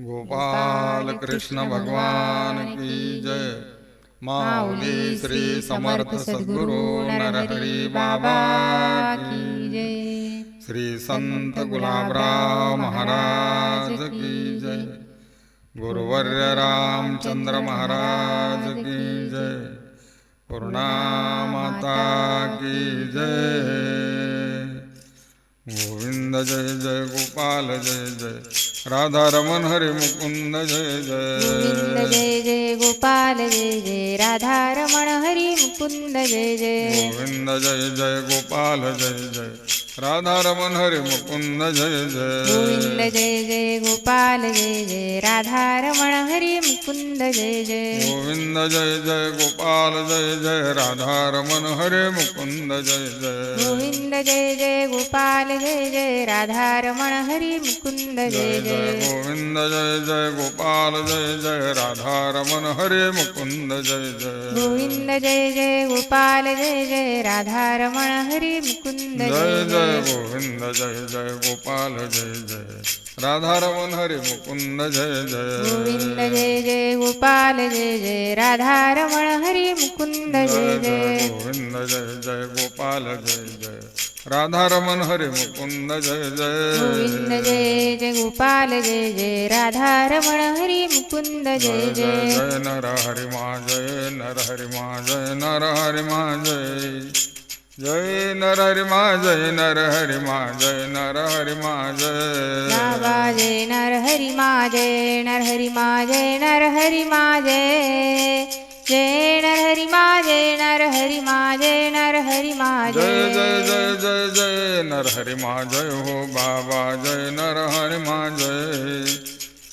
गोपाल कृष्ण भगवान की जय। माऊली श्री समर्थ सद्गुरु नरहरी बाबा की जय। श्री संत गुलाबराव महाराज की जय। गुरुवर्य रामचंद्र महाराज की जय। पूर्णा माता की जय। गोविंद जय जय गोपाल जय जय राधा रमण हरे मुकुंद जय जय। गोविंद जय जय गोपाल जय जय राधा रमण हरी मुकुंद जय जय। गोविंद जय जय गोपाल जय जय राधा रमण हरे मुकुंद जय जय। गोविंद जय जय गोपाल जय जय राधा रमण हरी मुकुंद जय जय। गोविंद जय जय गोपाल जय जय राधा रमण हरे मुकुंद जय जय। गोविंद जय जय गोपाल जय जय राधा रमण हरी मुकुंद जय जय। गोविंद जय जय गोपाल जय जय राधा रमण हरे मुकुंद जय जय। गोविंद जय जय गोपाल जय जय राधा रमण हरी मुकुंद जय जय। गोविंद जय जय गोपाल जय जय राधा रमण हरे मुकुंद जय जय। गोविंद जय जय गोपाल जय जय राधा रमण हरी मुकुंद जय जय। गोविंद जय जय गोपाल जय जय राधा रमण हरे मुकुंद जय जय। गोविंद जय जय गोपाल जय जय राधा रमण हरी मुकुंद जय जय। जय नर हरि मा जय नर हरि मा जय नर हरि मा जय। जय नर हरि मा जय नर हरि मा जय नर हरि मा जय। बाबा जय नर हरि मा जय नर हरि मा जय नर हरि मा जय। जय नर हरि मा जय नर हरि मा जय नर हरि मा जय जय। जय जय जय जय नर हरि मा जय हो बाबा जय नर हरि मा जय।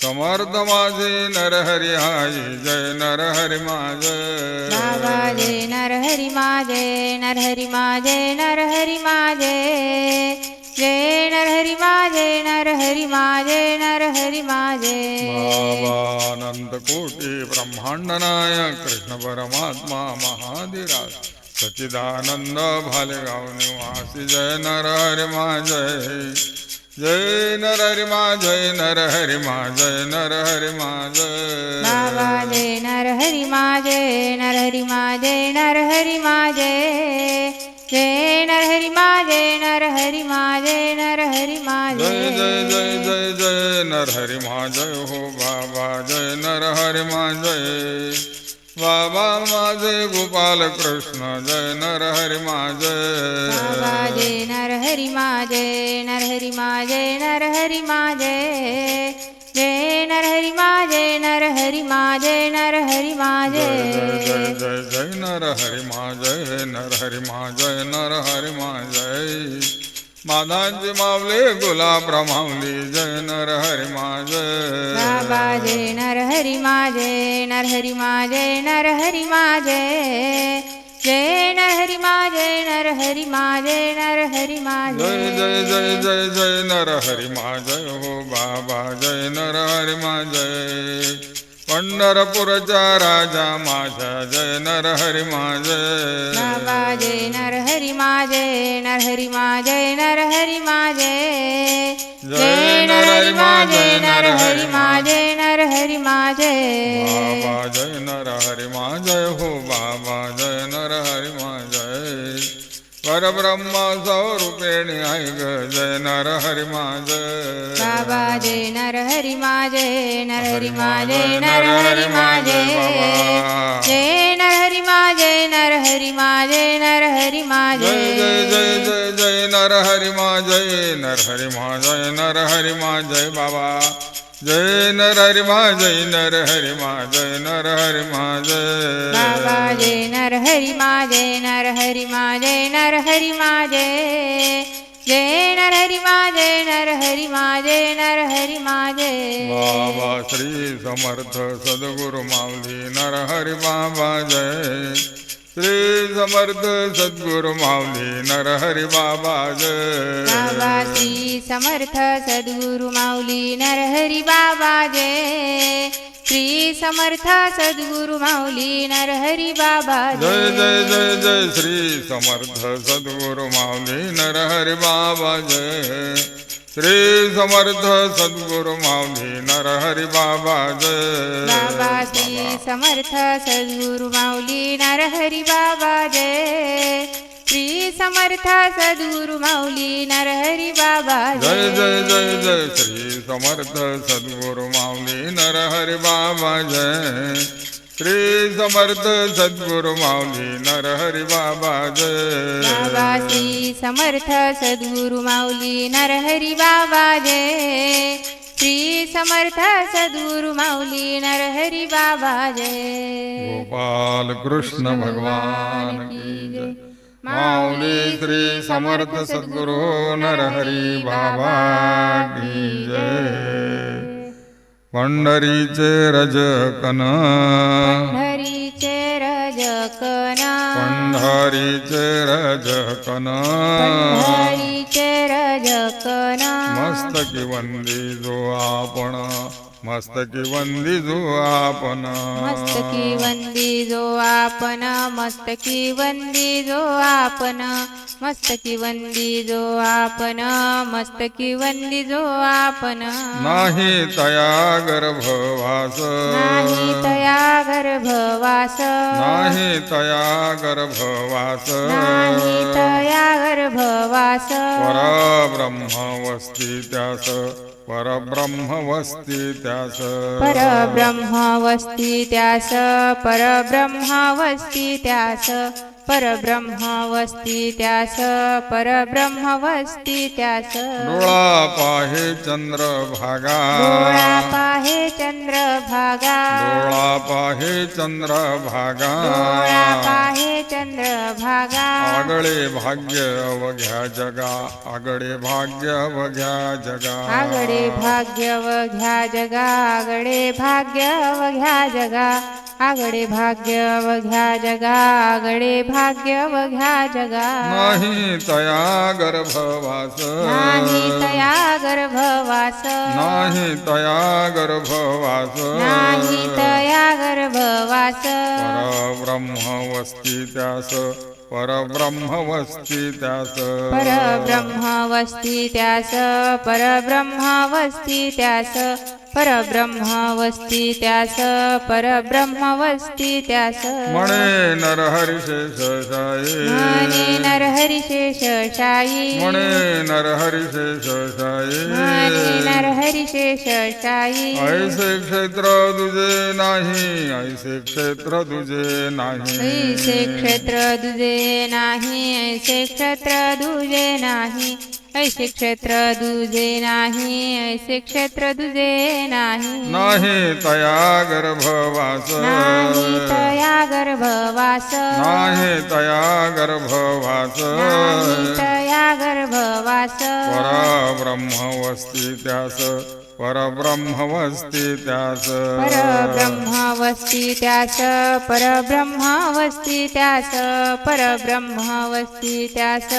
समर्थ माझे नर हरि हाय जय नर हरि मा जय। बाबा जय नर हरि मा जय नर हरि मा जय नर हरि मा जय। जय नर हरि मा जय नर हरि मा जय नर हरि मा जय। बाबा अनंत कोटी ब्रह्मांड नायक कृष्ण परमात्मा महाधिराज सच्चिदानंद भालेगाव निवासी जय नर हरि मा जय। जय नर हरि मा जय नर हरि मा जय नर हरि मा जय। बाबा जय नर हरि मा जय नर हरि मा जय नर हरि मा जय। जय नर हरि मा जय नर हरि मा जय नर हरि मा जय जय जय जय। जय जय नर हरि मा जय हो बाबा जय नर हरि मा जय। बाबा माझे गोपाल कृष्ण जय नर हरि मा बाबा जय। जय नर हरि मा जय नर हरि मा जय नर हरि मा जय। जय नर हरि मा जय नर हरि मा जय नर हरि मा जय जय जय जय। जय जय नर हरि मा जय नर हरि मा जय नर हरि मा जय। माधांची मावले गुलाब रमावली जय नर हरि मा बाबा जय। जय नर हरि मा जय नर हरि मा जय नर हरि मा जय। जय नर हरि मा जय नर हरि मा जय नर हरि मा जय जय जय जय। जय जय नर हरि मा जय हो बाबा जय नर हरि मा जय। पंढरपूरचा राजा माझा जय नर हरि मा बाबा जय। जय नर हरि मा जय नर हरि मा जय नर हरि मा जय। जय जय नर नर हरि हरि मा मा जय जय नर नर हरि हरि मा मा जय नर हरि मा बाबा जय। जय नर हरि मा जय हो बाबा जय नर हरि मा जय। परब्रह्म स्वरूपिणी आहे ग जय नर हरि मा बाबा जय। जय नर हरि मा जय नर हरि हरि मा मा जय जय नर नर हरि हरि मा मा जय बाबा। जय। जय नर हरि मा जय नर हरि मा जय नर हरि मा जय जय जय जय। जय जय नर हरि मा जय नर हरि मा जय नर हरि मा जय बाबा। जय नर हरि मा जय नर हरि मा जय नर हरि मा बाबा जय। जय नर हरि मा जय नर हरि मा जय नर हरि मा जय। जय नर हरि मा जय नर हरि मा जय नर हरि मा बाबा जय। श्री समर्थ सद्गुरु माऊली नर हरि बाबा जय। श्री समर्थ सद्गुरु माऊली नर हरि बाबा बाबा जय। श्री समर्थ सद्गुरु माऊली नर हरि बाबा जय। श्री समर्थ सद्गुरु माऊली नर हरि बाबा जय जय जय जय जय। श्री समर्थ सद्गुरु माऊली नर हरि बाबा जय। श्री समर्थ सद्गुरु माऊली नरहरी बाबा जय बाबा श्री समर्थ सद्गुरु माऊली नरहरी बाबा जय श्री समर्थ सद्गुरु माऊली नरहरी बाबा जय जय जय जय श्री समर्थ सद्गुरु माऊली नरहरी बाबा जय श्री समर्थ सद्गुरु माऊली नरहरी बाबा जय बाबा श्री समर्थ सद्गुरु माऊली नरहरी बाबा जय श्री समर्थ सद्गुरु माऊली नरहरी बाबा जय गोपाल कृष्ण भगवान की जय माऊली श्री समर्थ सद्गुरु नरहरी बाबा की जय पंढरीचे रजकन पंढरीचे रजकन पंढरीचे रजकन पंढरीचे रजकन मस्तकी वंदी जो आपण मस्तकी वंदी जो आपण मस्तकी वंदी जो आपण मस्तकी वंदी जो आपण मस्तकी वंदी जो आपण मस्तकी वंदी जो आपण नाही तया गर्भवास नाही तया गर्भवास नाही तया गर्भवास नाही तया गर्भवास परब्रह्म वस्ती त्यास परब्रह्म वस्ती त्यास परब्रह्म वस्ती त्यास परब्रह्म वस्ती त्यास परब्रह्म वस्ती त्यास परब्रह्म वस्ती त्यास डोळा पाहे चंद्रभागा डोळा पाहे चंद्रभागा डोळा पाहे चंद्रभागा डोळा पाहे चंद्रभागा आगळे भाग्य अवघ्या जगा आगळे भाग्य अवघ्या जगा आगडे भाग्य वघ्या जगा आगडे भाग्य वघ्या जगा आगडे भाग्य वघ्या जगा आगडे भाग्य वघ्या जगा नाही तया गर्भवास नाही तया गर्भवास नाही तया गर्भवास नाही तया गर्भवास परब्रह्म वस्ती त्यास परब्रह्म वस्ती त्यास परब्रह्म वस्ती त्यास परब्रह्म वस्ती त्यास परब्रह्म वस्ती त्यास परब्रह्म वस्ती त्यास म्हणे नरहरी शेषशायी म्हणे नरहरी शेषशायी म्हणे नरहरी शेषशायी म्हणे नरहरी शेषशायी ऐसे क्षेत्र तुझे नाही ऐसे क्षेत्र तुझे नाही ऐसे क्षेत्र तुझे नाही ऐसे क्षेत्र तुझे नाही ऐसे क्षेत्र तुझे नाही ऐसे क्षेत्र तुझे नाही नाही तया गर्भवास नाही तया गर्भवास नाही तया गर्भवास नाही तया गर्भवास परब्रह्म वस्ती त्यास परब्रह्म वस्ती त्यास परब्रह्म वस्ती त्यास परब्रह्म वस्ती त्यास परब्रह्म वस्ती त्यास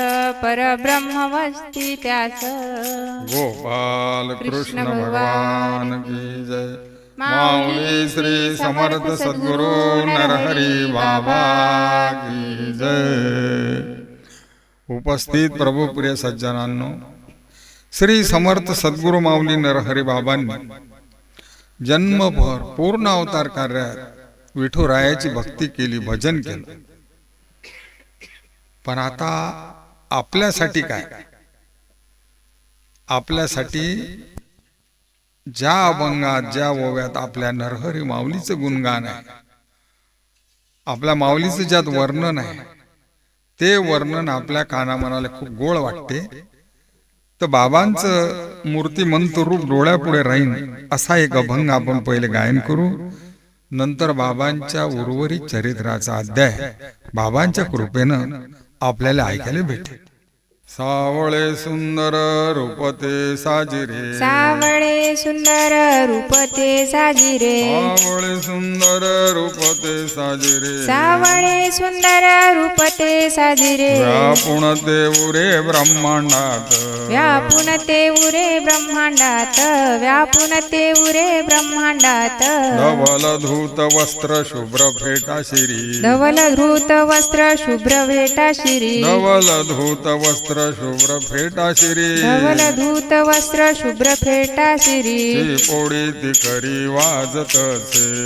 परब्रह्म वस्ती त्यास गोपाल कृष्ण भगवान की जय माऊली श्री समर्थ सद्गुरु नरहरी बाबा की जय उपस्थित प्रभुप्रिय सज्जनांनो श्री समर्थ सद्गुरु माऊली नरहरी बाबांनी जन्मभर पूर्ण अवतार कार्यात विठुरायाची भक्ती केली भजन केलं पण आता आपल्यासाठी काय आपल्यासाठी ज्या अभंगात ज्या ओव्यात आपल्या नरहरी माऊलीचं गुणगान आहे आपल्या माऊलीचं ज्यात वर्णन आहे ते वर्णन आपल्या कानामनाला खूप गोड वाटते तर बाबांचं मूर्तिमंत रूप डोळ्यापुढे राहीन असा एक अभंग आपण पहिले गायन करू नंतर बाबांच्या उर्वरित चरित्राचा अध्याय बाबांच्या कृपेनं आपल्याला ऐकायला भेटेल सावळे सुंदर रूपते साजिरे सावळे सुंदर रूपते साजिरे सावळे सुंदर रूपते साजिरे सावळे सुंदर रूपते साजिरे व्यापुण ते उरे ब्रह्मांडात व्यापुन ते उरे ब्रह्मांडात व्यापुन ते उरे ब्रह्मांडात धवल धूत वस्त्र शुभ्र फेटा शिरी धवल धृत वस्त्र शुभ्र भेटा शिरी धवल धूत वस्त्र वस्त्र शुभ्र फेटा शिरी धवल धूत वस्त्र शुभ्र फेटा शिरी पोळी ती करी वाजत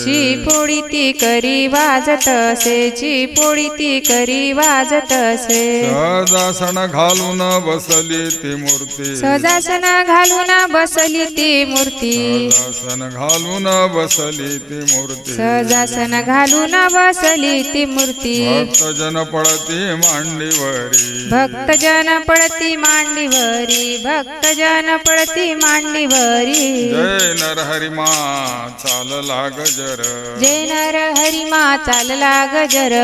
ची पोळी ती करी वाजत असे ची पोळी ती करी वाजत असे सहजासन घालून बसली ती मूर्ती सहजासन घालून बसली ती मूर्ती सहजासन घालून बसली ती मूर्ती सहजासन घालून बसली ती मूर्ती भक्तजन पडती मांडीवरी भक्तजन पडती मांडीवरी भक्तजन पडती मांडीवरी जय नरहरिमा चालला गजर जय नर हरिमा चालला गजर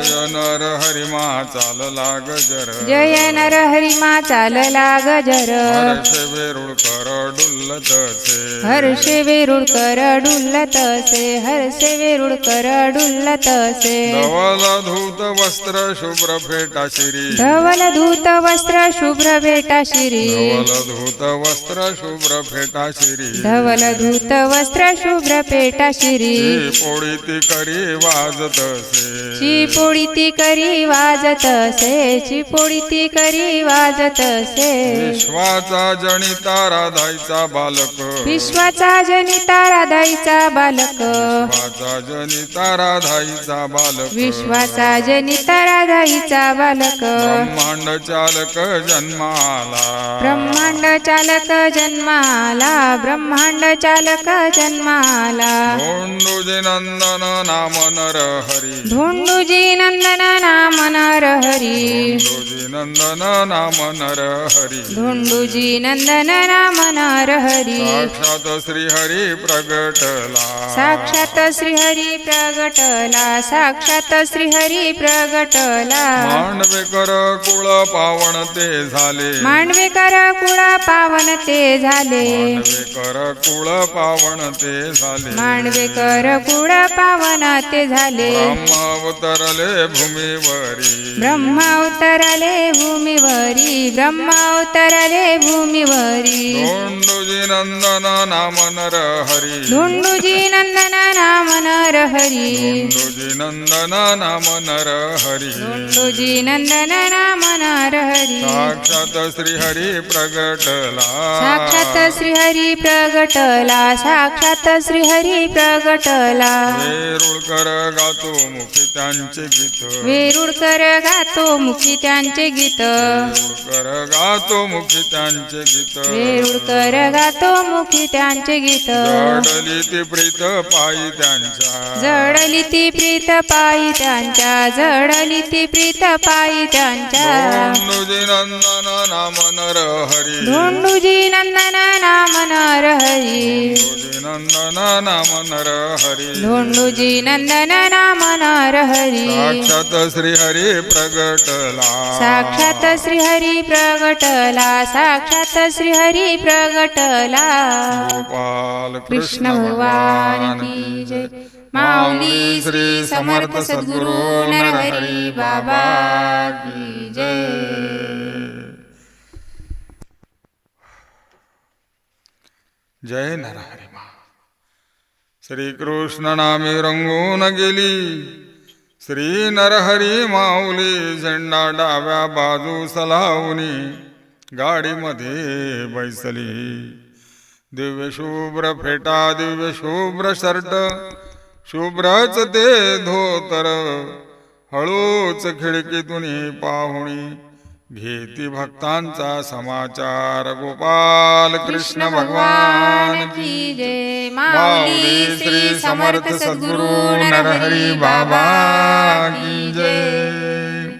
जय नरहरिमा चालला गजर जय नर हरिमा चालला गजर Hershey Verulkar डुल्लतसे Hershey Verulkar डुल्लतसे Hershey Verulkar डुल्लतसे धवल धूत वस्त्र शुभ्र फेटा शिरी धवल धूत वस्त्र शुभ्र फेटा शिरी धवल धूत वस्त्र शुभ्र फेटा शिरी धवल धूत वस्त्र शुभ्र फेटा शिरी पोळी ती करी वाजत असे ची पोळी ती करी वाजत असे ची पोळी ती करी वाजत असे विश्वाचा जनिता राधाईचा बालक विश्वाचा जनिता राधाईचा बालक विश्वाचा जनिता राधाईचा बालक विश्वाचा जनिता राधाईचा बालक ब्रह्मांड चालक जन्माला ब्रह्मांड चालक जन्माला ब्रह्मांड चालक जन्माला धोंडुजी नंदन नाम नर हरी धोंडुजी नंदन नाम नर हरी धोंडुजी नंदन नाम नर हरी धोंडुजी नंदन नाम नर हरी साक्षात श्री हरी प्रगटला साक्षात श्रीहरी प्रगटला साक्षात श्रीहरी प्रगटला मांडवेकर कुळ पावन ते झाले मांडवेकर कुळ पावन ते झाले मांडवेकर कुळ पावन ते झाले मांडवेकर कुळ पावन ते झाले ब्रह्म अवतरले भूमीवरी ब्रह्म अवतरले भूमीवरी ब्रह्म अवतरले भूमीवरी धोंडुजी नंदन नाम नर हरी धोंडुजी नंदन नाम नर हरी धोंडुजी नंदन नाम नर हरी धोंडुजी नंदन नाम नर हरी साक्षात श्री हरी प्रगटला साक्षात श्रीहरी प्रगटला साक्षात श्रीहरी प्रगटला वेरुळकर गातो मुखी त्यांचे गीत वेरुळकर गातो मुखी त्यांचे गीत वेरुळकर गातो मुखी त्यांचे गीत वेरुळकर गातो मुखी त्यांचे गीत जडली ती प्रीत पायी त्यांच्या जडली ती प्रीत पायी त्यांच्या जडली ती प्रीत पायी त्यांच्या धोंडुजी नंदन नाम नर हरी धोंडुजी नंदन नाम नर हरी धोंडुजी नंदन नाम नर हरी धोंडुजी नंदन नाम नर हरी साक्षात श्री हरी प्रगटला साक्षात श्रीहरी प्रगटला साक्षात श्रीहरी प्रगटला गोपाल कृष्ण भगवान की जय माऊली श्री समर्थ सद्गुरु नरहरी बाबा की जय. जय नरहरिमा. श्रीकृष्ण नामे रंगून गेली श्री नरहरी माऊली झेंडा डाव्या बाजू सलावणी गाडीमध्ये बैसली दिव्य शुभ्र फेटा दिव्य शुभ्र शर्ट शुभ्रच ते धोतर हळूच खिडकीतून पाहुणी घेती भक्तांचा समाचार गोपाल कृष्ण भगवान की जय. माऊली श्री समर्थ सद्गुरु नरहरी बाबा की जय.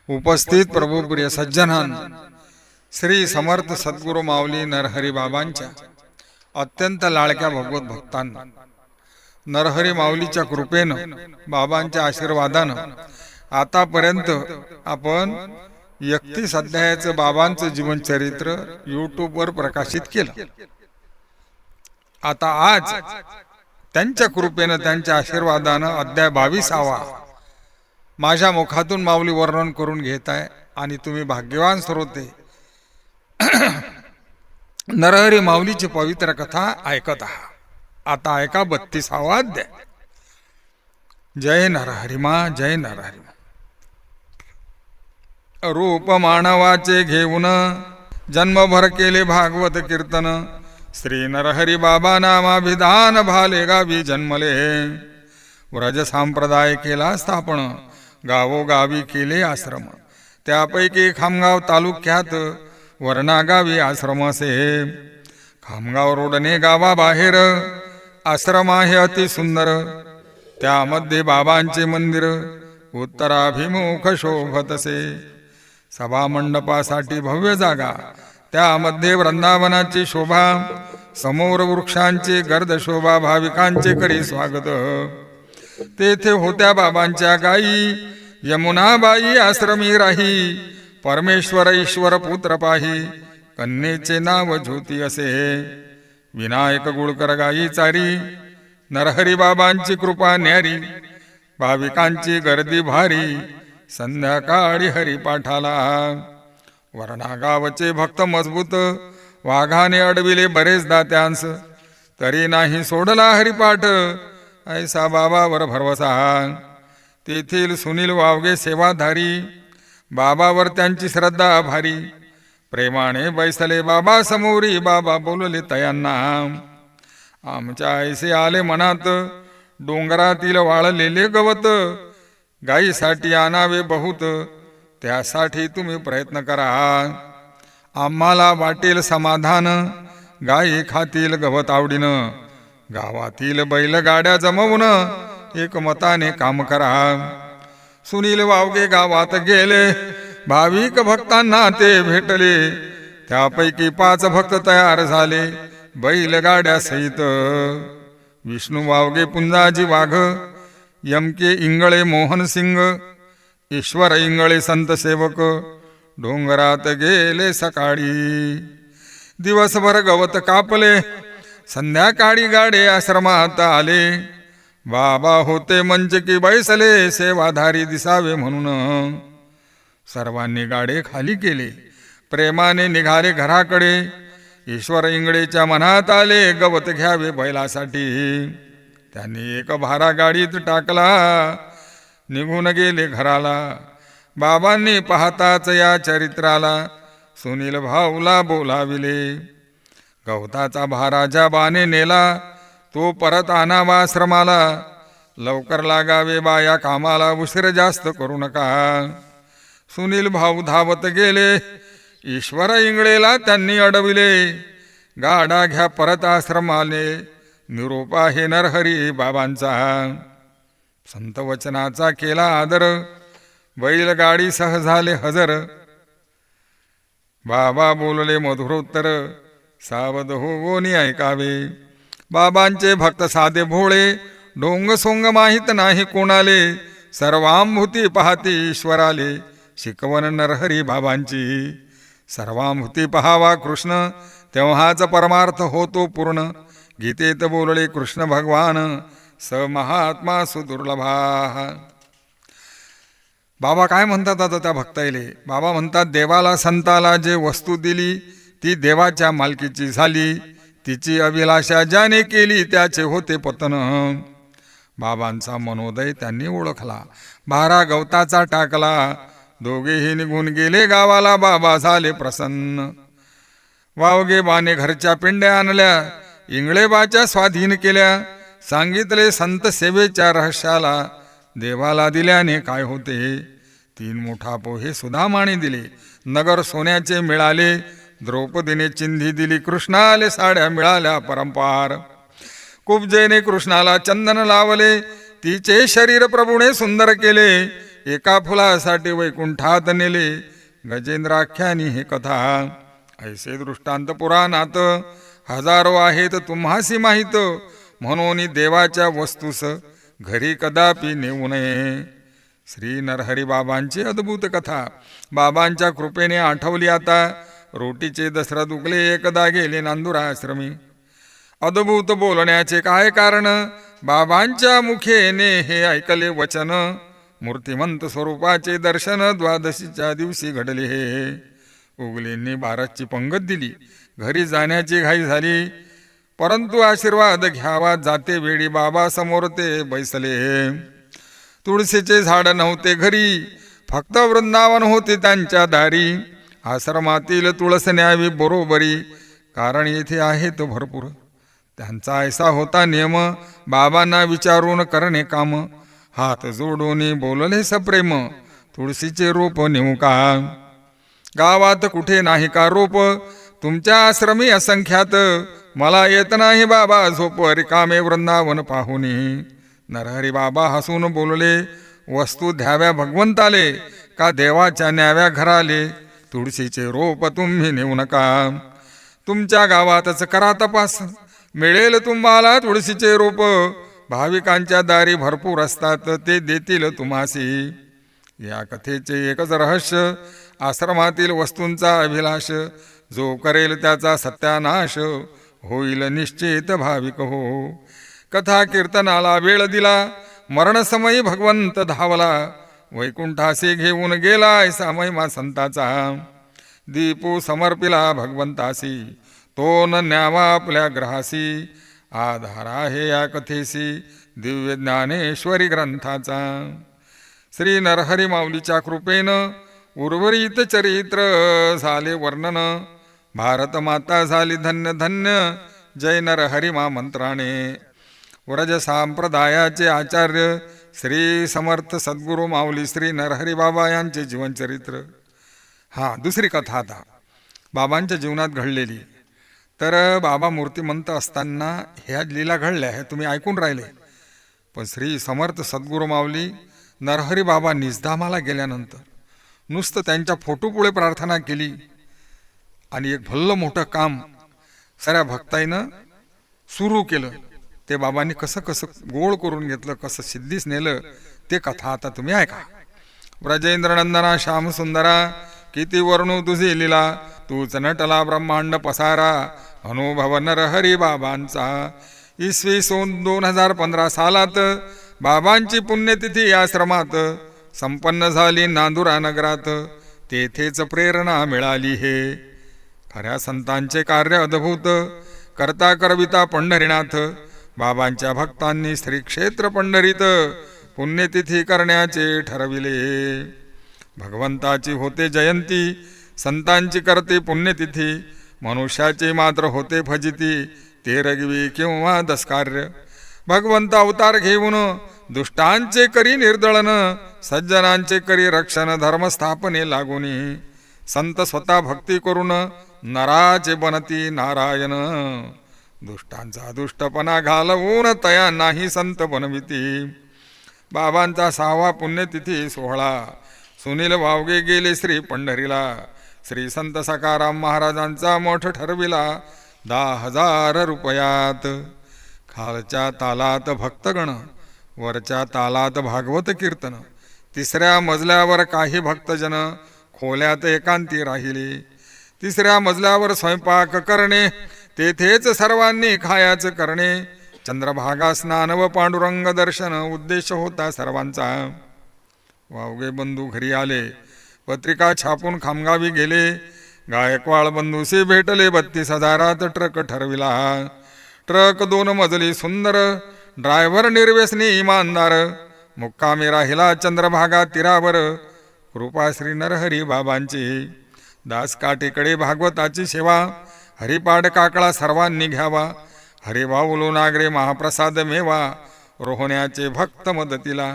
उपस्थित प्रभुप्रिय सज्जनांनो, श्री समर्थ सद्गुरु माऊली नरहरी बाबांच्या अत्यंत लाडक्या भगवत भक्तांना नरहरी माऊलीच्या कृपेनं बाबांच्या आशीर्वादानं आतापर्यंत आपण 31 अध्यायाचं बाबांचं जीवनचरित्र यूट्यूबवर प्रकाशित केलं. आता आज त्यांच्या कृपेनं त्यांच्या आशीर्वादानं अध्याय 22 माझ्या मुखातून माऊली वर्णन करून घेत आहे आणि तुम्ही भाग्यवान श्रोते नरहरी माऊलीची पवित्र कथा ऐकत आहात. आता ऐका 32वा अध्याय. जय नरहरिमा जय नरहरिमा. रूप मानवाचे घेऊन जन्मभर केले भागवत कीर्तन. श्री नरहरी बाबा नामाभिधान भाले गावी जन्मले. व्रज संप्रदाय केला स्थापन, गावोगावी केले आश्रम. त्यापैकी खामगाव तालुक्यात वर्णा गावी आश्रम असे. खामगाव रोडने गावाबाहेर आश्रम आहे अति सुंदर. त्यामध्ये बाबांचे मंदिर उत्तराभिमुख शोभतसे. सभा मंडपासाठी भव्य जागा, त्यामध्ये वृंदावनाची शोभा. समोर वृक्षांची गर्द शोभा, भाविकांचे करी स्वागत. तेथे होत्या बाबांच्या गायी, यमुनाबाई आश्रमी राही. परमेश्वर ईश्वर पुत्र पाही, कन्येचे नाव ज्योती असे. विनायक गुळकर गायी चारी, नरहरी बाबांची कृपा न्यारी. भाविकांची गर्दी भारी, संध्याकाळी हरिपाठाला. वर्णा गावचे भक्त मजबूत, वाघाने अडविले बरेचदा त्यांस. तरी नाही सोडला हरिपाठ, ऐसा बाबावर भरवसा. तेथील सुनील वावगे सेवाधारी, बाबावर त्यांची श्रद्धा भारी. प्रेमाने बैसले बाबा समोरी, बाबा बोलले तयांना. आमच्या ऐसे आले मनात, डोंगरातील वाळलेले गवत. गायीसाठी आणावे बहुत, त्यासाठी तुम्ही प्रयत्न करा. आम्हाला वाटेल समाधान, गायी खातील गवत आवडीनं. गावातील बैलगाड्या जमवून एकमताने काम करा. सुनील वावगे गावात गेले, भाविक भक्तांना ते भेटले. त्यापैकी 5 भक्त तयार झाले बैलगाड्या सहित. विष्णू वावगे, पुंजाजी वाघ, यमके इंगळे, मोहन सिंग, ईश्वर इंगळे संत सेवक. डोंगरात गेले सकाळी, दिवसभर गवत कापले. संध्याकाळी गाडे आश्रमात आले. बाबा होते मंचकी बैसले, सेवाधारी दिसावे म्हणून. सर्वांनी गाडे खाली केले, प्रेमाने निघाले घराकडे. ईश्वर इंगळेच्या मनात आले, गवत घ्यावे बैलासाठी. त्यांनी एक भारा गाडीत टाकला, निघून गेले घराला. बाबांनी पाहताच या चरित्राला, सुनील भाऊला बोलाविले. गवताचा भारा ज्या बाने नेला, तो परत आणावा आश्रमाला. लवकर लागावे बा या कामाला, उशीर जास्त करू नका. सुनील भाऊ धावत गेले, ईश्वर इंगळेला त्यांनी अडविले. गाडा घ्या परत आश्रमाले, निरोप आहे नरहरी बाबांचा. संत वचनाचा केला आदर, बैलगाडी सह झाले हजर. बाबा बोलले मधुरोत्तर, सावध होऊनी ऐकावे. बाबांचे भक्त साधे भोळे, ढोंग सोंग माहीत नाही कोणाले. सर्वांभूती पाहती ईश्वराले, शिकवण नरहरी बाबांची. सर्वांभूती पहावा कृष्ण, तेव्हाच परमार्थ होतो पूर्ण. गीतेत बोलले कृष्ण भगवान, स महात्मा सुदुर्लभा. बाबा काय म्हणतात आता त्या भक्ताईले? बाबा म्हणतात, देवाला संताला जे वस्तू दिली ती देवाच्या मालकीची झाली. तिची अभिलाषा ज्याने केली त्याचे होते पतन. बाबांचा मनोदय त्यांनी ओळखला, भारा गवताचा टाकला. दोघेही निघून गेले गावाला, बाबा झाले प्रसन्न. वावगे बाने घरच्या पिंड्या आणल्या, इंगळेबाच्या स्वाधीन केल्या. सांगितले संत सेवेच्या रहस्याला, देवाला दिल्याने काय होते. 3 मोठा पोहे सुदामाने दिले, नगर सोन्याचे मिळाले. द्रौपदीने चिंधी दिली, कृष्णाले साड्या मिळाल्या परंपार. कुब्जेने कृष्णाला चंदन लावले, तिचे शरीर प्रभूने सुंदर केले. एका फुलासाठी वैकुंठात नेले, गजेंद्राख्यानी हे कथा. ऐसे दृष्टांत पुराणात हजारो आहेत तुम्हासी माहीत. म्हणून देवाच्या वस्तूस घरी कदापि नेऊ नये. श्री नरहरी बाबांची अद्भुत कथा बाबांच्या कृपेने आठवली आता. रोटीचे दसरा दुखले, एकदा गेले नांदुरा आश्रमी. अद्भुत बोलण्याचे काय कारण, बाबांच्या मुखेने हे ऐकले वचन. मूर्तिमंत स्वरूपाचे दर्शन द्वादशीच्या दिवशी घडले हे. उगलेंनी 12ची पंगत दिली, घरी जाण्याची घाई झाली. परंतु आशीर्वाद घ्यावा जाते वेळी बाबा समोर ते बैसले. तुळशीचे झाड नव्हते घरी, फक्त वृंदावन होते त्यांच्या दारी, आश्रमातील तुळस न्यावी बरोबरी, कारण येथे आहेत भरपूर. त्यांचा ऐसा होता नियम, बाबांना विचारून करणे काम. हात जोडून बोलले सप्रेम, तुळशीचे रोप नेऊ का? गावात कुठे नाही का रोप, तुमच्या आश्रमी असंख्यात. मला येत नाही बाबा झोप, रिकामे वृंदावन पाहुनी. नरहरी बाबा हसून बोलले, वस्तू द्याव्या भगवंताले, का देवाच्या न्याव्या घराले? तुळशीचे रोप तुम्ही नेऊ नका, तुमच्या गावातच करा तपास. मिळेल तुम्हाला तुळशीचे रोप, भाविकांच्या दारी भरपूर असतात, ते देतील तुम्हासी. या कथेचे एकच रहस्य, आश्रमातील वस्तूंचा अभिलाष. जो करेल त्याचा सत्यानाश, होईल निश्चित भाविक हो. कथा कीर्तनाला वेळ दिला, मरणसमयी भगवंत धावला. वैकुंठासी घेऊन गेला ऐसा महिमा संताचा. दीपू समर्पिला भगवंतासी, तो न न्यावा आपल्या ग्रहासी. आधार आहे या कथेसी दिव्य ज्ञानेश्वरी ग्रंथाचा. श्री नरहरी माऊलीच्या कृपेनं उर्वरित चरित्र झाले वर्णन. भारत माता झाली धन्य धन्य, जय नरहरी मा मंत्राने. व्रज संप्रदायाचे आचार्य श्री समर्थ सद्गुरू माऊली श्री नरहरी बाबा यांचे जीवनचरित्र. दुसरी कथा आता बाबांच्या जीवनात घडलेली. तर बाबा मूर्तिमंत असताना ह्या लीला घडल्या, हे तुम्ही ऐकून राहिले. पण श्री समर्थ सद्गुरू माऊली नरहरी बाबा निजधामाला गेल्यानंतर नुसतं त्यांच्या फोटोपुढे प्रार्थना केली आणि एक भल्लं मोठं काम साऱ्या भक्ताईनं सुरू केलं. ते बाबांनी कसं कसं गोळ करून घेतलं, कसं सिद्धीस नेलं, ते कथा आता तुम्ही ऐका. ब्रजेंद्र नंदना श्याम सुंदरा, किती वर्णू तुझी लीला. तूच नटला ब्रह्मांड पसारा, अनुभव नरहरी बाबांचा. इसवी सन 2015 सालात बाबांची पुण्यतिथी आश्रमात संपन्न झाली नांदुरा नगरात. तेथेच प्रेरणा मिळाली हे. खऱ्या संतांचे कार्य अद्भुत, करता करविता पंढरीनाथ. बाबांच्या भक्तांनी श्री क्षेत्र पंढरीत पुण्यतिथी करण्याचे ठरविले. भगवंताची होते जयंती, संतांची करते पुण्यतिथी. मनुष्याचे मात्र होते फजिती, ते रगवी किंवा दस्कार्य. भगवंत अवतार घेऊन दुष्टांचे करी निर्दळन, सज्जनांचे करी रक्षण धर्मस्थापने लागुनी. संत स्वतः भक्ती करून नराचे बनती नारायण. दुष्टांचा दुष्टपणा घालवून तया नाही संत बनविती. बाबांचा 6वा पुण्यतिथी सोहळा. सुनील वावगे गेले श्री पंढरीला. श्री संत सकाराम महाराजांचा मठ ठरविला 10,000 रुपयात. खालच्या तालात भक्तगण, वरच्या तालात भागवत कीर्तन. 3ऱ्या मजल्यावर काही भक्तजन खोल्यात एकांती राहिले. 3ऱ्या मजल्यावर स्वयंपाक करणे, तेथेच सर्वांनी खायाच करणे. चंद्रभागा स्नान व पांडुरंग दर्शन उद्देश होता सर्वांचा. वावगे बंधू घरी आले, पत्रिका छापून खामगावी गेले. गायकवाड बंधूशी भेटले, 32,000 ट्रक ठरविला. ट्रक 2 मजली सुंदर, ड्रायव्हर निर्व्यसनी इमानदार. मुक्कामी राहिला चंद्रभागा तीरावर, कृपा श्री नरहरी बाबांची. दासकाठीकडे भागवताची सेवा, हरिपाठ काकळा सर्वांनी घ्यावा. हरिभाऊलो नागरे महाप्रसाद मेवा, रोहण्याचे भक्त मदतीला.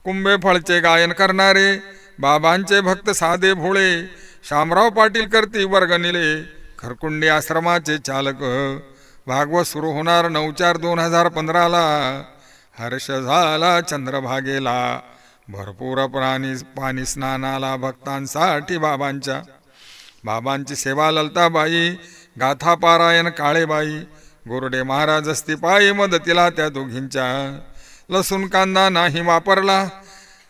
कुंभे फळचे गायन करणारे, बाबांचे भक्त साधे भोळे. शामराव पाटील करती वर्गणिले, खरकुंडी आश्रमाचे चालक. भागवत सुरू होणार 9/4/2015ला. हर्ष झाला चंद्रभागेला, भरपूर पाणी स्नानाला भक्तांसाठी बाबांच्या. बाबांची सेवा ललताबाई, गाथा पारायण काळेबाई. गोरडे महाराज असती पायी मदतीला त्या दोघींच्या. लसूण कांदा नाही वापरला,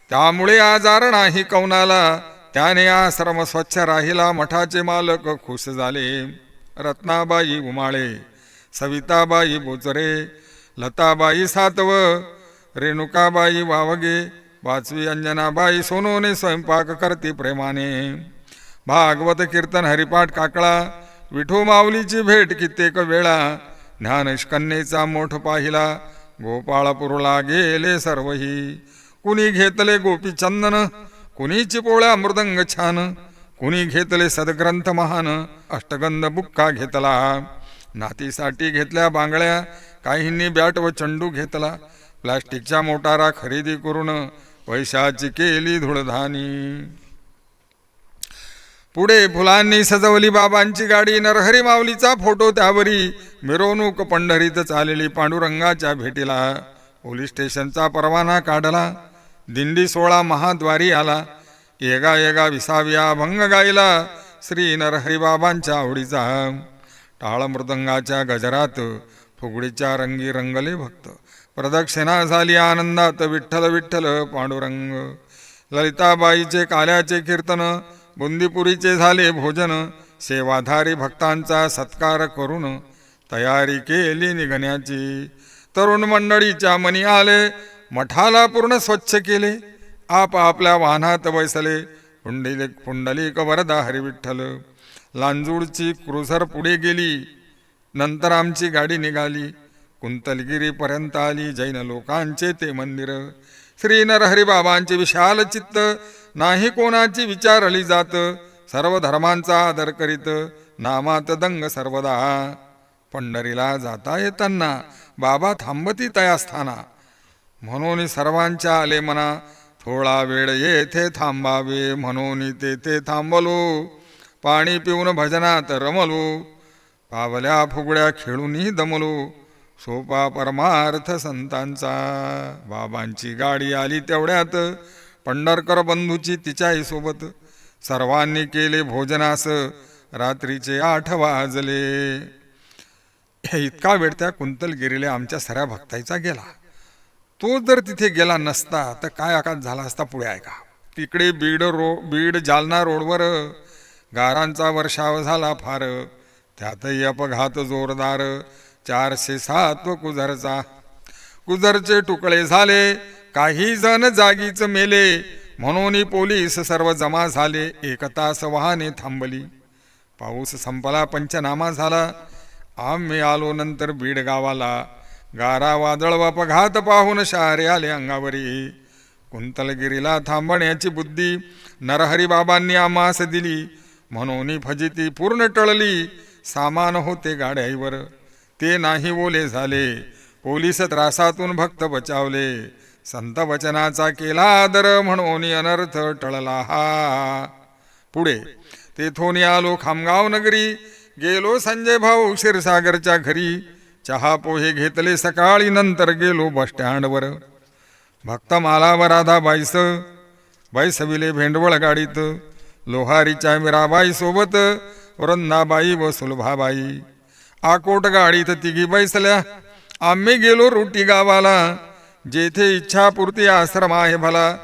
त्यामुळे आजार नाही कौनाला. त्याने आश्रम स्वच्छ राहिला, मठाचे मालक खुश झाले. रत्नाबाई उमाळे, सविताबाई बोचरे, लताबाई सातव, रेणुकाबाई वावगे, 5वी अंजनाबाई सोनोने स्वयंपाक करती प्रेमाने. भागवत कीर्तन हरिपाठ काकळा. विठू माऊलीची भेट कित्येक वेळा. ज्ञानकन्येचा मोठ पाहिला, गोपाळपूरला गेले सर्वही. कुणी घेतले गोपी चंदन, कुणी चिपोळा मृदंग छान, कुणी घेतले सद्ग्रंथ महान, अष्टगंध बुक्का घेतला. नातीसाठी घेतल्या बांगड्या, काहींनी बॅट व चंडू घेतला. प्लास्टिकच्या मोटारा खरेदी करून पैशाची केली धुळधानी. पुढे फुलांनी सजवली बाबांची गाडी, नरहरी माऊलीचा फोटो त्यावरी. मिरवणूक पंढरीत चालली पांडुरंगाच्या भेटीला. पोलीस स्टेशनचा परवाना काढला, दिंडी 16 महाद्वारी आला. येगा येगा विसाव्या अभंग गायला, श्री नरहरी बाबांच्या आवडीचा. टाळ मृदंगाच्या गजरात फुगडीच्या रंगी रंगले भक्त. प्रदक्षिणा झाली आनंदात, विठ्ठल विठ्ठल पांडुरंग. ललिताबाईचे काल्याचे कीर्तन, बुंदीपुरीचे झाले भोजन. सेवाधारी भक्तांचा सत्कार करून तयारी केली निघण्याची. तरुण मंडळीच्या मनी आले, मठाला पूर्ण स्वच्छ केले. आपल्या वाहनात बैसले, पुंडलिक वरदा हरी विठ्ठल. लांजूडची क्रुझर पुढे गेली, नंतर आमची गाडी निघाली. कुंतलगिरीपर्यंत आली, जैन लोकांचे ते मंदिर. श्री नरहरी बाबांचे विशाल चित्त, नाही कोणाची विचारली जात. सर्व धर्मांचा आदर करीत, नामात दंग सर्वदा. पंढरीला जाता येताना बाबा थांबती तया स्थाना. म्हणून सर्वांच्या आले मना, थोडा वेळ येथे थांबावे. म्हणून तेथे थांबलो, पाणी पिऊन भजनात रमलो. पावल्या फुगड्या खेळूनही दमलो, सोपा परमार्थ संतांचा. बाबांची गाडी आली तेवढ्यात, पंढरकर बंधूची तिच्याही सोबत. सर्वांनी केले भोजनास, रात्रीचे 8 वाजले. इतका वेळ त्या कुंतलगिरीला आमच्या सऱ्या भक्ताईचा गेला. तो जर तिथे गेला नसता तर काय आकाश झाला असता पुढे ऐका. तिकडे बीड जालना रोडवर गारांचा वर्षाव झाला फार. त्यातही अपघात जोरदार, 407 कुझरचा. कुझरचे तुकडे झाले, काही जण जागीच मेले. म्हणून पोलीस सर्व जमा झाले, 1 तास वाहने थांबली. पाऊस संपला, पंचनामा झाला. आम्ही आलो नंतर बीड गावाला. गारा वादळ व अपघात पाहून शहारे आले अंगावरी. कुंतलगिरीला थांबण्याची बुद्धी नरहरी बाबांनी आम्हास दिली. म्हणून फजिती पूर्ण टळली, सामान होते गाड्यावर, ते नाही ओले झाले. पोलीस त्रासातून भक्त बचावले, संत वचनाचा केला आदर. म्हणून अनर्थ टळला हा. पुढे तेथून आलो खामगाव नगरी. गेलो संजय भाऊ क्षीरसागरच्या घरी. चहा पोहे घेतले सकाळी, नंतर गेलो बस स्टँडवर. भक्त मालावर राधा बैसविले भेंडवळ गाडीत. लोहारीच्या मीराबाई सोबत, वृंदाबाई व सुलभाबाई. आकोट गाडीत तिघी बैसल्या. आम्ही गेलो रोटी गावाला, जेथे इच्छापूर्ती आश्रम आहे भला.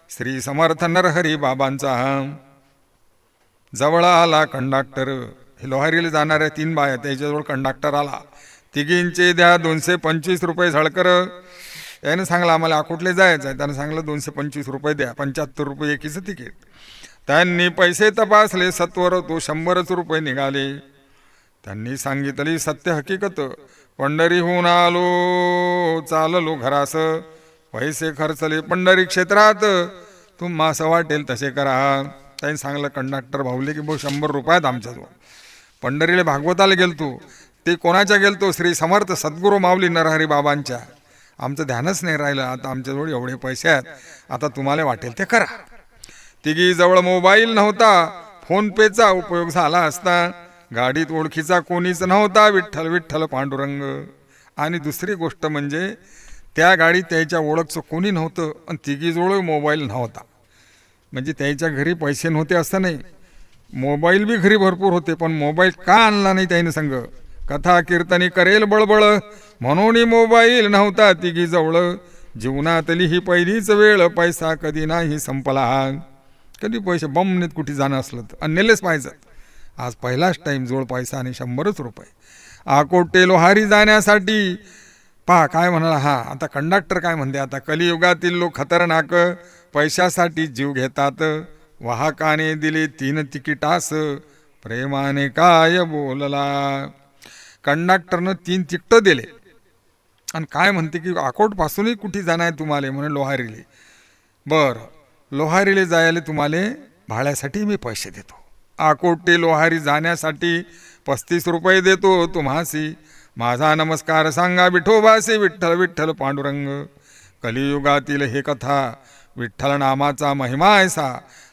श्री समर्थ नरहरी बाबांचा. जवळ आला कंडक्टर. हे लोहारीला जाणाऱ्या 3 बाया, त्याच्याजवळ कंडक्टर आला. तिघींचे द्या 225 रुपये झळकर. यानं सांगलं आम्हाला अकोटले जायचं आहे. त्यानं सांगलं 225 रुपये द्या, 75 रुपये एकीचं तिकीट. त्यांनी पैसे तपासले, सत्वर तो 100 रुपये निघाले. त्यांनी सांगितली सत्य हकीकत. पंढरीहून आलो, चाललो घरास. पैसे खर्चले पंढरी क्षेत्रात, तुम्हा असं वाटेल तसे करा. त्यांनी सांगलं कंडक्टर भाऊले की 100 रुपयात आमच्याजवळ. पंढरीला भागवताला गेलतो. ते कोणाच्या गेलतो? श्री समर्थ सद्गुरू माऊली नरहरी बाबांच्या. आमचं ध्यानच नाही राहिलं. आता आमच्याजवळ एवढे पैसे आहेत, आता तुम्हाला वाटेल ते करा. तिघी जवळ मोबाईल नव्हता, फोनपेचा उपयोग झाला असता. गाडीत ओळखीचा कोणीच नव्हता, विठ्ठल विठ्ठल पांडुरंग. आणि दुसरी गोष्ट म्हणजे त्या गाडीत त्याच्या ओळखचं कोणी नव्हतं आणि तिघीजवळ मोबाईल नव्हता. म्हणजे त्याच्या घरी पैसे नव्हते असं नाही, मोबाईल बी घरी भरपूर होते, पण मोबाईल का आणला नाही त्याने संग? कथा कीर्तनी करेल बळबळ, म्हणून मोबाईल नव्हता तिघीजवळ. जीवनातली ही पहिलीच वेळ, पैसा कधी नाही संपला. कधी पैसे बमनेत कुठे जाणं असलं तर नेलेच पाहिजे. आज पहिलाच टाईम जोड पैसा आणि 100 रुपये. आकोटे लोहारी जाण्यासाठी पहा काय म्हणाला. हा आता कंडक्टर काय म्हणते, आता कलियुगातील लोक खतरनाक, पैशासाठी जीव घेतात. वाहकाने दिले 3 तिकिटास, प्रेमाने काय बोलला. कंडक्टरनं 3 तिकटं दिले आणि काय म्हणते की अकोटपासूनही कुठे जाणार आहे तुम्हाला, म्हणून लोहारीले. बरं लोहारीले जायला तुम्हाला भाड्यासाठी मी पैसे देतो. आकोटे लोहारी जाण्यासाठी 35 रुपये देतो तुम्हासी. माझा नमस्कार सांगा विठोबासी. विठ्ठल विठ्ठल पांडुरंग. कलियुगातील हे कथा विठ्ठल नामाचा महिमा ऐसा.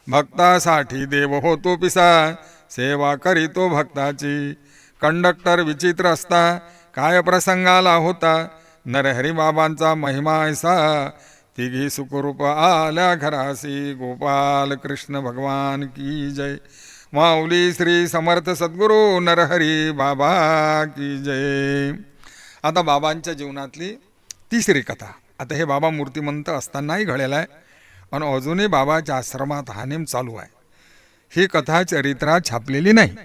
भक्तासाठी देव होतो पिसा. सेवा करीतो भक्ताची. कंडक्टर विचित्र असता काय प्रसंगाला होता. नरहरी बाबांचा महिमा ऐसा. तिघी सुखरूप आल्या घरासी. गोपाल कृष्ण भगवान की जय. माऊली श्री समर्थ सद्गुरू नरहरी बाबा की जय. आता बाबांच्या जीवनातली तिसरी कथा. आता हे बाबा मूर्तिमंत असतानाही घडेला आहे आणि अजूनही बाबाच्या आश्रमात हा नेम चालू आहे. ही कथा चरित्रात छापलेली नाही.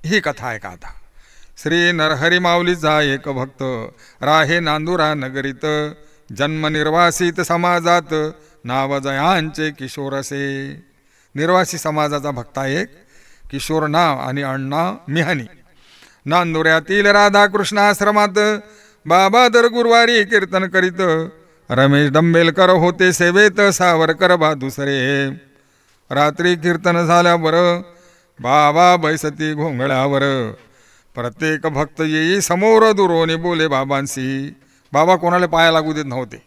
ही कथा आहे का आता. श्री नरहरी माऊलीचा एक भक्त राहे नांदुरा नगरीत. जन्म निर्वासित समाजात नाव जयांचे किशोर असे. निर्वासी समाजाचा भक्त एक किशोर नाव आणि अण्णा मिहानी. नांदुऱ्यातील राधाकृष्ण आश्रमात बाबा दर गुरुवारी कीर्तन करीत. रमेश डंबेलकर होते सेवेत. सावरकर बा दुसरे. रात्री कीर्तन झाल्यावर बाबा बैसती घोंगड्यावर. प्रत्येक भक्त येई समोर दुरोने बोले बाबांशी. बाबा कोणाला पाया लागू देत नव्हते.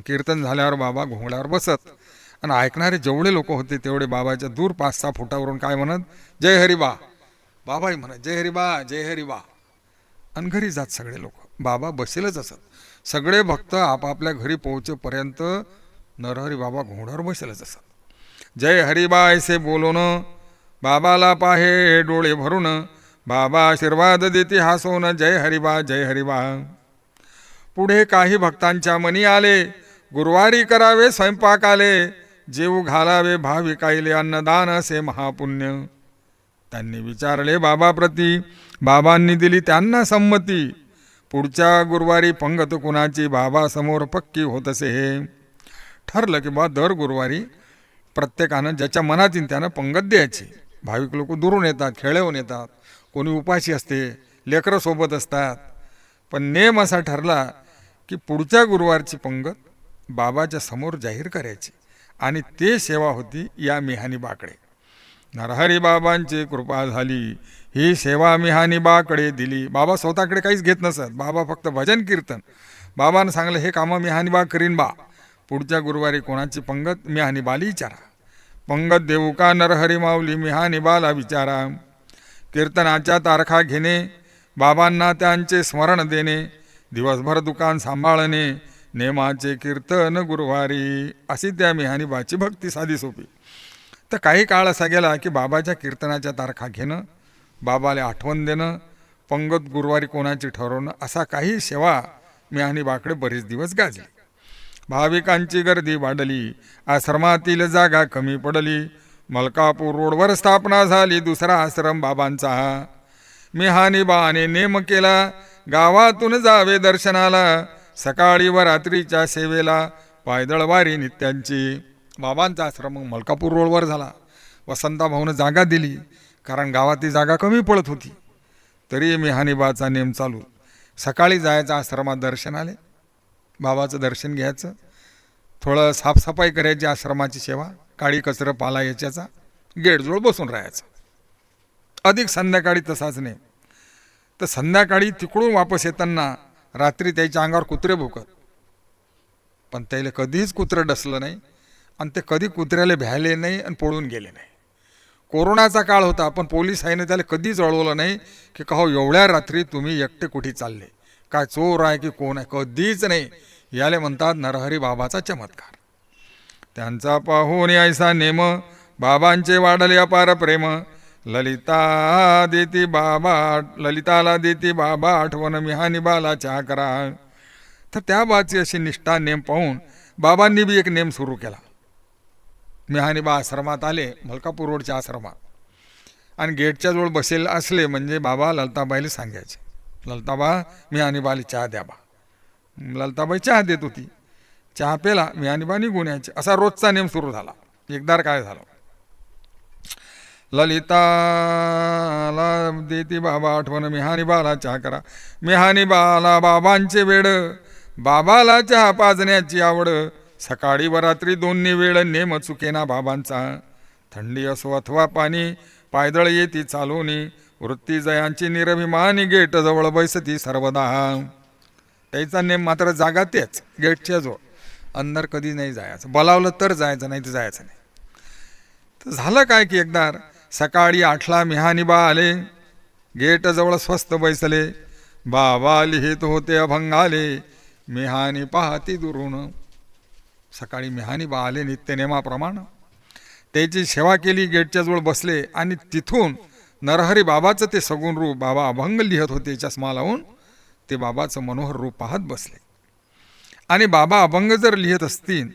कीर्तन झाल्यावर बाबा घोंगड्यावर बसत आणि ऐकणारे जेवढे लोक होते तेवढे बाबाच्या दूर 5-6 फुटावरून काय म्हणत, जय हरिबा. बाबाही म्हणत जय हरिबा जय हरिबा. आणि घरी जात सगळे लोक. बाबा बसेलच असत. सगळे भक्त आपापल्या घरी पोहोचेपर्यंत नरहरी बाबा घोंगड्यावर बसेलच असत. जय हरिबा ऐसे बोलून बाबाला पाहे डोळे भरून. बाबा आशीर्वाद देते हसून. जय हरिबा जय हरिबा. पुढे काही भक्तांच्या मनी आले. गुरुवारी करावे स्वयंपाक आले. जेव घालावे भाविकाईले अन्नदान असे महापुण्य. त्यांनी विचारले बाबाप्रती. बाबांनी दिली त्यांना संमती. पुढच्या गुरुवारी पंगत कुणाची बाबासमोर पक्की होत असे. हे ठरलं की बा दर गुरुवारी प्रत्येकानं ज्याच्या मनात येईल त्यानं पंगत द्यायची. भाविक लोक दुरून येतात, खेळवून येतात, कोणी उपाशी असते, लेकरं सोबत असतात. पण नेम असा ठरला की पुढच्या गुरुवारची पंगत बाबाच्या समोर जाहीर करायची आणि ते सेवा होती या मिहानी बाकडे. नरहरी बाबांची कृपा झाली. ही सेवा मिहानी बाकडे दिली. बाबा स्वतःकडे काहीच घेत नसत. बाबा फक्त भजन कीर्तन. बाबानं सांगलं हे कामं मिहानी बा करीन बा. पुढच्या गुरुवारी कोणाची पंगत मिहानी बाली विचारा. पंगत देऊ का नरहरी माऊली मिहानी बाला विचारा. कीर्तनाच्या तारखा घेणे, बाबांना त्यांचे स्मरण देणे, दिवसभर दुकान सांभाळणे, नेमाचे कीर्तन गुरुवारी, अशी त्या मिहानीबाची भक्ती साधी सोपी. तर काही काळ असा गेला की बाबाच्या कीर्तनाच्या तारखा घेणं, बाबाला आठवण देणं, पंगत गुरुवारी कोणाची ठरवणं, असा काही सेवा मिहानीबाकडे बरेच दिवस गाजली. भाविकांची गर्दी वाढली. आश्रमातील जागा कमी पडली. मलकापूर रोडवर स्थापना झाली दुसरा आश्रम बाबांचा. मिहानीबाने नेम केला गावातून जावे दर्शनाला. सकाळी व रात्रीच्या सेवेला पायदळवारी नित्यांची. बाबांचा आश्रम मलकापूर रोडवर झाला. वसंताभाऊनं जागा दिली कारण गावातली जागा कमी पडत होती. तरी मिहानीबाचा नेम चालू. सकाळी जायचं आश्रमात दर्शनाले, बाबाचं दर्शन घ्यायचं, थोडं साफसफाई करायची, आश्रमाची सेवा, काळी कचरं पाला याच्याचा, गेटजवळ बसून राहायचं. अधिक संध्याकाळी तसाच नेम. तर संध्याकाळी तिकडून वापस येताना रात्री त्याच्या अंगावर कुत्रे भुकत. पण त्याला कधीच कुत्रं डसलं नाही आणि ते कधी कुत्र्याला भ्यायले नाही आणि पळून गेले नाही. कोरोनाचा काळ होता पण पोलिसांनी त्याला कधीच अडवलं नाही की का हो एवढ्या रात्री तुम्ही एकटे कुठे चालले, काय चोर आहे की कोण आहे, कधीच नाही. याले म्हणतात नरहरी बाबाचा चमत्कार. त्यांचा पाहून ऐसा नेम, बाबांचे वाढले अपार प्रेम. ललिताला देती बाबा आठवण, मिहानीबाला चहा करा. तर त्या बाची अशी निष्ठा नेम पाहून बाबांनी बी एक नेम सुरू केला. मिहानीबा आश्रमात आले, मलकापूर रोडच्या आश्रमात, आणि गेटच्या जवळ बसेल असले म्हणजे बाबा ललिताबाईला सांगायचे, ललिताबा मिहानीबाला चहा द्या बा. ललिताबाई चहा देत होती. चहा पेला, मिहानीबा निघून यायचे. असा रोजचा नेम सुरू झाला. एकदा काय झालं, ललिताला देती बाबा आठवण, मिहानीबाला चहा करा. मिहानीबाला बाबांचे वेड, बाबाला चहा पाजण्याची आवड. सकाळी व रात्री दोन्ही वेळ नेम चुकेना बाबांचा. थंडी असो अथवा पाणी पायदळ येती चालवणी. वृत्ती जयांची निरभिमानी गेट जवळ बैसती सर्वदा. त्याचा नेम मात्र जागा तेच गेटच्या जवळ. अंदर कधी नाही जायचं. बोलावलं तर जायचं, नाही तर जायचं नाही. तर झालं काय की एकदा सकाळी 8ला मिहानीबा आले. गेट जवळ स्वस्त बैसले. बाबा लिहित होते अभंग आले. मिहानी पाहती दुरून. सकाळी मिहानीबा आले नित्यनेमाप्रमाणे. त्याची सेवा केली. गेटच्या जवळ बसले आणि तिथून नरहरी बाबाचं ते सगुण रूप बाबा अभंग लिहत होते चष्मा लावून. ते बाबाचं मनोहर रूप पाहत बसले. आणि बाबा अभंग जर लिहित असतील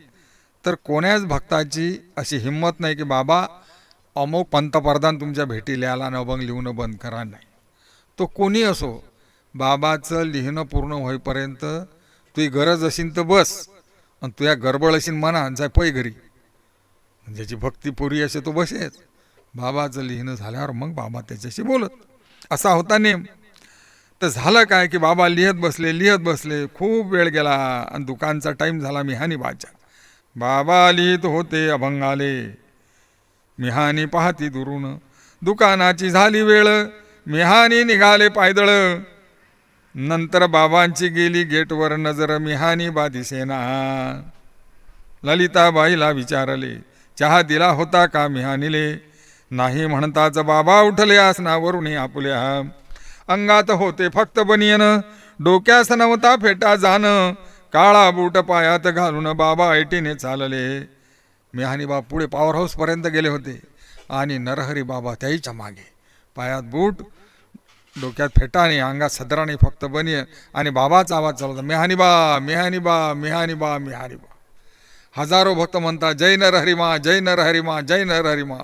तर कोण्याच भक्ताची अशी हिंमत नाही की बाबा अमोक पंतप्रधान तुमच्या भेटीला आला आणि अभंग लिहून बंद करा. नाही, तो कोणी असो बाबाचं लिहिणं पूर्ण होईपर्यंत तुझी गरज असेल तर बस, आणि तुझ्या गडबड असेल म्हणा जाय पै घरी. ज्याची भक्ती पुरी असे तो बसेच. बाबाचं लिहिणं झाल्यावर मग बाबा त्याच्याशी बोलत. असा होता नेम. तर झालं काय की बाबा लिहत बसले. खूप वेळ गेला आणि दुकानचा टाईम झाला मिहानीबाचा. बाबा लिहित होते अभंग आले. मिहानी पाहती दुरून. दुकानाची झाली वेळ. मिहानी निघाले पायदळ. नंतर बाबांची गेली गेटवर नजर. मिहानी बा दिसेना. ललिताबाईला विचारले चहा दिला होता का मिहानीले. नाही म्हणताच बाबा उठले आसनावरून आपुल्या. अंगात होते फक्त बनियन. डोक्यास नव्हता फेटा जाण. काळा बूट पायात घालून बाबा ऐटीने चालले. मिहानी बा पुढे पॉवर हाऊसपर्यंत गेले होते आणि नरहरी बाबा त्याच्या मागे. पायात बूट, डोक्यात फेटाने, अंगात सदराने फक्त बनियन आणि बाबाचा आवाज चालवता मिहानीबा मिहानीबा मिहानीबा मिहानीबा. हजारो भक्त म्हणतात जय नरहरिमा जय नरहरिमा जय नरहरिमा.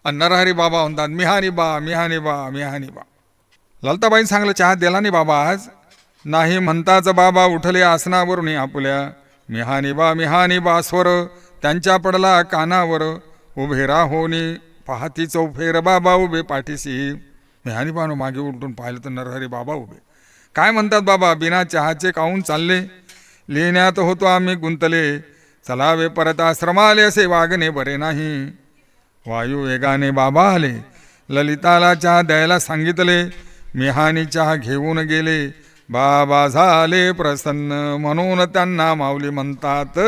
आणि नरहरी बाबा म्हणतात मिहानीबा मिहानीबा मिहानीबा. ललिताबाईंनी सांगलं चहा दिला नाही बाबा आज. नाही म्हणताच बाबा उठले आसनावरून आपुल्या. मिहानीबा मिहानीबा स्वर त्यांच्या पडला कानावर. उभे राहोनी पाहती चौफेर बाबा उभे पाठीशी. मिहानीबानं मागे उलटून पाहिलं तर नरहरी बाबा उभे. काय म्हणतात बाबा. बिना चहाचे काहून चालले. लिहिण्यात होतो आम्ही गुंतले. चलावे परत आश्रमाले असे वागणे बरे नाही. वायू वेगाने बाबा आले. ललिताला चहा द्यायला सांगितले. मिहानी चहा घेऊन गेले. बाबा झाले प्रसन्न. म्हणून त्यांना माऊली म्हणतात.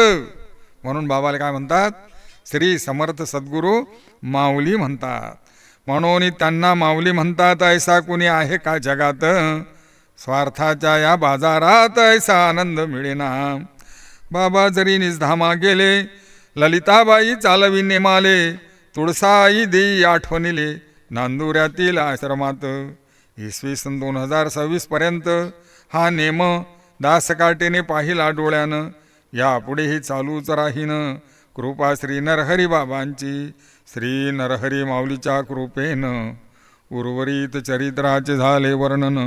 म्हणून बाबाला काय म्हणतात. श्री समर्थ सद्गुरू माऊली म्हणतात. म्हणून त्यांना माऊली म्हणतात. ऐसा कुणी आहे का जगात. स्वार्थाच्या या बाजारात ऐसा आनंद मिळेना. बाबा जरी निजधामा गेले. ललिताबाई चालवी नेमाले. तुळसाई देई आठवणीले. नांदुऱ्यातील आश्रमात. इसवी सन 2026 पर्यंत हा नेम दासकाठीने पाहिला डोळ्यानं. यापुढेही चालूच राहीन. कृपा श्री नरहरी बाबांची. श्री नरहरी माऊलीच्या कृपेनं. उर्वरित चरित्राचे झाले वर्णन.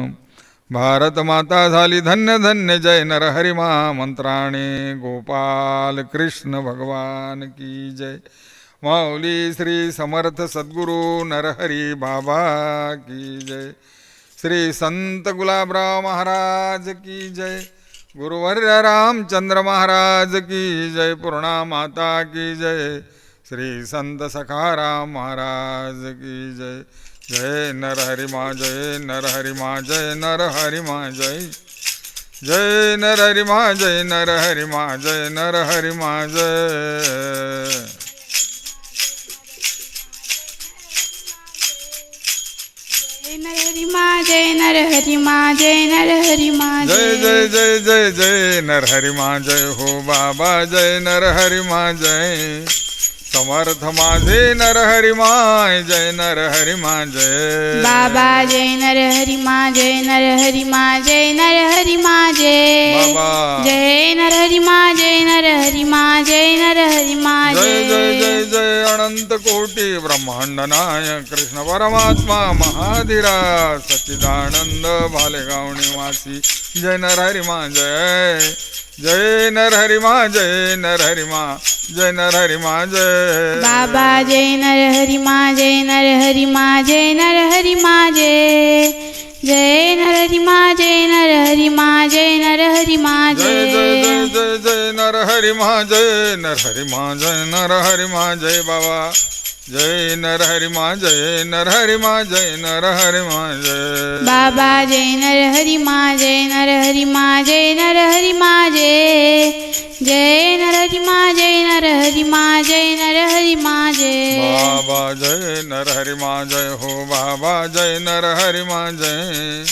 भारत माता झाली धन्य धन्य. जय नरहरी मंत्राणे. गोपाल कृष्ण भगवान की जय. माऊली श्री समर्थ सद्गुरू नरहरी बाबा की जय. श्री संत गुलाबराव महाराज की जय. गुरुवर्य रामचंद्र महाराज की जय. पूर्णा माता की जय. श्री संत सखाराम महाराज की जय. जय नरहरिमा जय नरहरिमा जय नरहरिमा जय. जय नरहरिमा जय नरहरिमा जय नरहरिमा जय. नरहरिमा जय नरहरिमा जय नरहरिमा जय जय जय जय जय नरहरिमा जय हो बाबा जय नरहरिमा जय. समर्थ माझे नरहरिमा जय नरहरिमा जय. बाबा जय नरहरिमा जय नरहरिमा जय नरहरिमा जय. बाबा जय नरहरिमा जय नरहरिमा जय नरहरिमा जय जय जय जय. अनंत कोटी ब्रह्मांड नायक कृष्ण परमात्मा महाधीराज सच्चिदानंद भालेगाव निवासी. जय नरहरिमा जय. जय नरहरिमा जय नरहरिमा जय नरहरिमा जय. बाबा जय नरहरिमा जय नरहरिमा जय नरहरिमा जय. जय नरहरि मा जय नरहरि मा जय नरहरि मा जय जय जय जय जय जय नरहरि मा जय नरहरि मा जय नरहरि मा जय बाबा जय नरहरि मा जय नरहरि मा जय नरहरि मा जय बाबा जय नरहरि मा जय नरहरि मा जय नरहरि मा जय जय नरहरि मा जय नरहरि मा जय नरहरि मा जय बाबा जय नरहरि मा जय हो बाबा जय नरहरि मा जय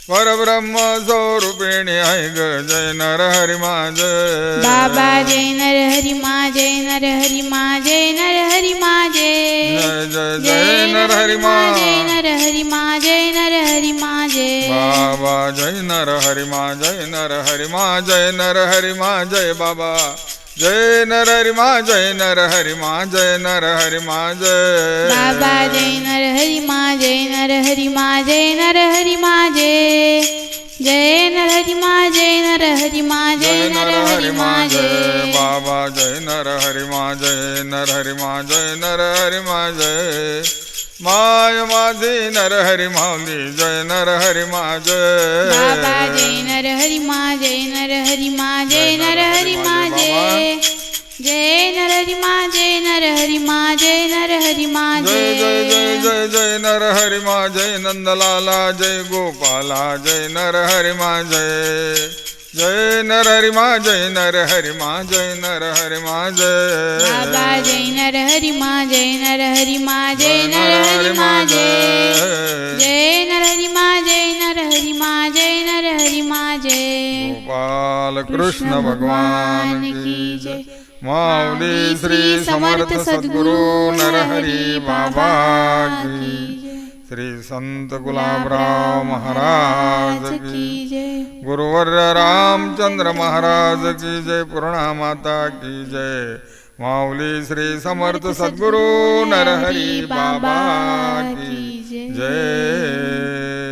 परब्रह्म स्वरूपिणी आहे ग जय नरहरि मा जय बाबा जय नरहरि मा जय नरहरि मा जय नरहरि मा जय जय जय जय नरहरि मा जय नरहरि मा जय नरहरि मा जय बाबा जय नरहरि मा जय नरहरि मा जय नरहरि मा जय बाबा जय नरहरि मा जय नरहरि मा जय नरहरि मा जय बाबा जय नरहरि मा जय नरहरि मा जय नरहरि मा जय जय नरहरि मा जय नरहरि मा जय नरहरि मा जय बाबा जय नरहरि मा जय नरहरि मा जय नरहरि मा जय माय माझी नरहरि माऊली जय नरहरि मा जय बाबा जय नरहरि मा जय नरहरि मा जय नरहरि मा जय जय नरहरि मा जय नरहरि मा जय नरहरि मा जय जय जय जय जय जय नरहरि मा जय नंदलाला जय गोपाला जय नरहरि मा जय जय नरहरि मा जय नरहरि मा जय नरहरि मा जय बाबा जय नरहरि मा जय नरहरि मा जय नरहरि मा जय जय नरहरि मा जय नरहरि मा जय नरहरि मा जय गोपाल कृष्ण भगवान की जय माऊली श्री समर्थ सद्गुरु नरहरि बाबा की श्री संत गुलाबराव महाराज की जय गुरुवर्य रामचंद्र महाराज की जय पूर्णा माता की जय माऊली श्री समर्थ सद्गुरु नरहरि बाबा की जय